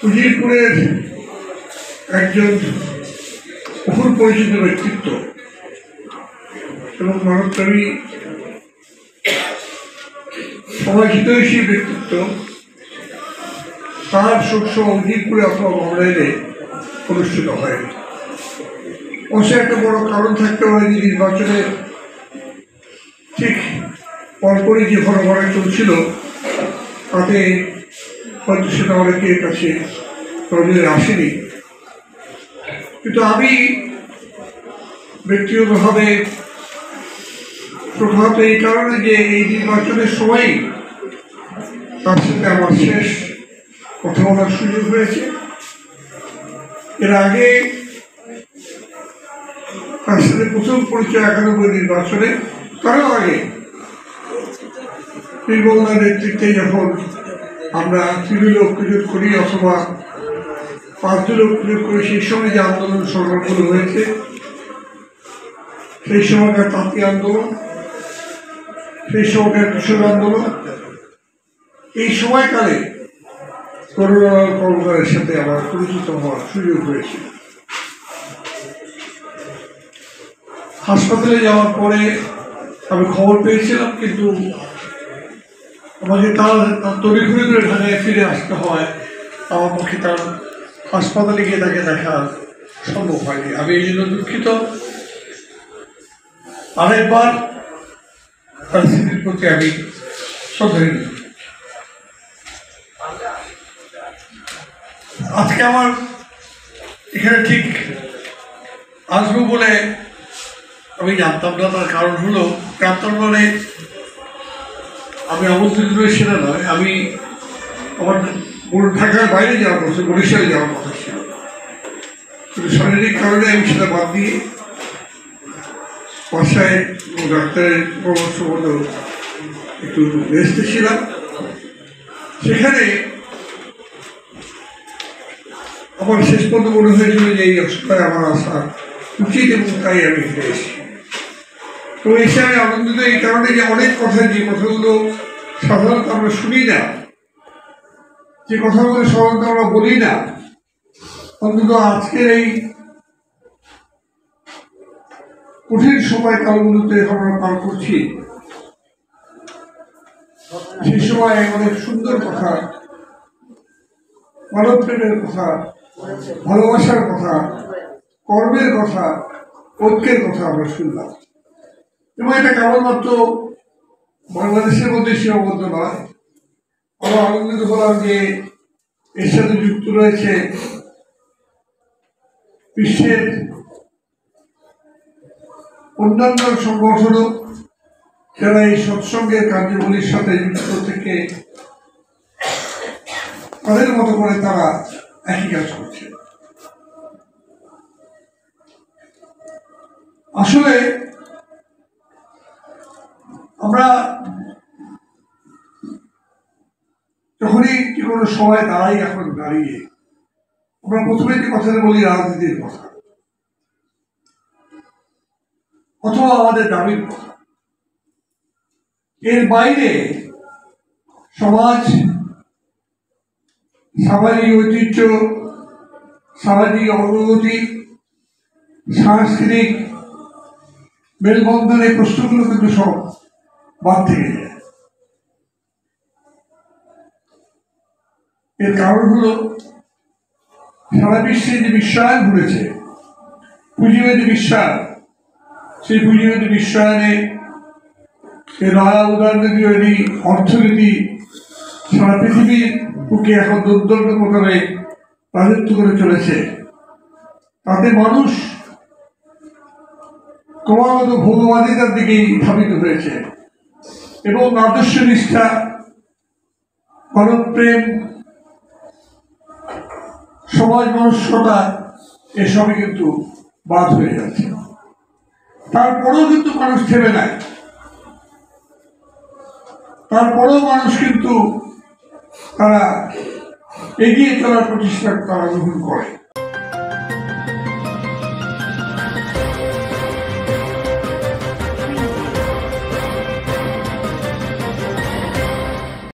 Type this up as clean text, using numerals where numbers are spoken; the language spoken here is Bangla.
উজিরপুরের একজন বহুল পরিচিত ব্যক্তিত্ব এবং মানবতাবী সমাজহিতৈষী ব্যক্তিত্ব, তার শোকসভা উজিরপুরে অথবা বাংলাদেশে অনুষ্ঠিত হয়নি। অবশ্যই একটা বড় কারণ থাকতে পারে যে নির্বাচনের ঠিক পরপরই যে ঘটনা চলছিল তাতে হয়তো সেটা অনেকের কাছে নজরে আসেনি। কিন্তু আমি ব্যক্তিগতভাবে প্রধানত এই কারণে যে এই নির্বাচনের সময়ই তার সাথে আমার শেষ কথা বলার সুযোগ হয়েছে। এর আগে তার সাথে প্রথম পরিচয় 91 নির্বাচনে, তারও আগে নির্মলার নেতৃত্বে যখন আমরা তৃণমূলে অভিযোগ করি অথবা 5 দলে অভিযোগ করি, সেই সময় যে আন্দোলন সংগ্রামগুলো হয়েছে, সেই সময়কার তাঁতি আন্দোলন, সেই সময়কার কৃষক আন্দোলন, এই সময়কালে করুণালাল কর্মকারের সাথে আমার পরিচিত হওয়ার সুযোগ হয়েছে। হাসপাতালে যাওয়ার পরে আমি খবর পেয়েছিলাম, কিন্তু আমাকে তার তড়িঘড়ি করে ঢাকায় ফিরে আসতে হয়। আমার পক্ষে তার হাসপাতালে গিয়ে তাকে দেখা সম্ভব হয়নি। আমি এই জন্য দুঃখিত। আরেকবার তার স্মৃতির প্রতি আমি শ্রদ্ধাহীন। আজকে আমার এখানে ঠিক আসবো বলে আমি জানতাম না। তার কারণ হলো, জানতাম মানে আমি আমন্ত্রিত সেটা নয়, আমি আমার ঢাকার বাইরে যাওয়ার কথা, বরিশালে যাওয়ার কথা ছিল, কিন্তু শারীরিক কারণে আমি সেটা বাদ দিয়ে বাসায় ডাক্তারের পরামর্শ মতো একটু রেস্টে ছিলাম। সেখানে আমার শেষ পর্যন্ত মনে হয়েছিল যে এই অবস্থায় আমার আসা উচিত, এবং তাই আমি ফিরে এসেছি। তো এসে আমি আনন্দিত এই কারণে যে অনেক কথা, যে কথাগুলো সাধারণত আমরা শুনি না, যে কথাগুলো সাধারণত আমরা বলি না, অন্তত আজকের এই কঠিন সময়কালগুলোতে আমরা পার করছি, সেই সময় অনেক সুন্দর কথা, মানব প্রেমের কথা, ভালোবাসার কথা, কর্মের কথা, ঐক্যের কথা আমরা শুনলাম। এবং এটা কেবলমাত্র বাংলাদেশের মধ্যে সীমাবদ্ধ নয়। আমরা আনন্দিত হলাম যে এর সাথে যুক্ত রয়েছে বিশ্বের অন্যান্য সংগঠনও, যারা এই সৎসঙ্গের কার্যবলীর সাথে যুক্ত থেকে তাদের মতো করে তারা একই কাজ করছে। আসলে আমরা যখনই কি কোনো সময় দাঁড়াই, এখন দাঁড়িয়ে আমরা প্রথমে যে কথাটা বলি রাজনীতির কথা অথবা আমাদের দাবির কথা। এর বাইরে সমাজ, সামাজিক ঐতিহ্য, সামাজিক অগ্রগতি, সাংস্কৃতিক মেলবন্ধনের প্রশ্নগুলো কিন্তু সব বাদ থেকে যায়। এর কারণ হলো সারা বিশ্বে যে বিশ্বায়ন ঘুরেছে, পুঁজিবাদী বিশ্বায়ন, সেই পুঁজিবাদী বিশ্বায়নে নয়া উদারনীতি, অর্থনীতি সারা পৃথিবীর বুকে এখন দুর্দণ্ড প্রকারে রাজত্ব করে চলেছে। তাতে মানুষ ক্রমাগত ভোগবাদিতার দিকেই ধাবিত হয়েছে, এবং আদর্শ নিষ্ঠা, মানবপ্রেম, সমাজ মনস্কতা এসবই কিন্তু বাদ হয়ে যাচ্ছে। তারপরেও কিন্তু মানুষ থেমে নাই, তারপরেও মানুষ কিন্তু তারা এগিয়ে চলার প্রচেষ্টা তারা গ্রহণ করে।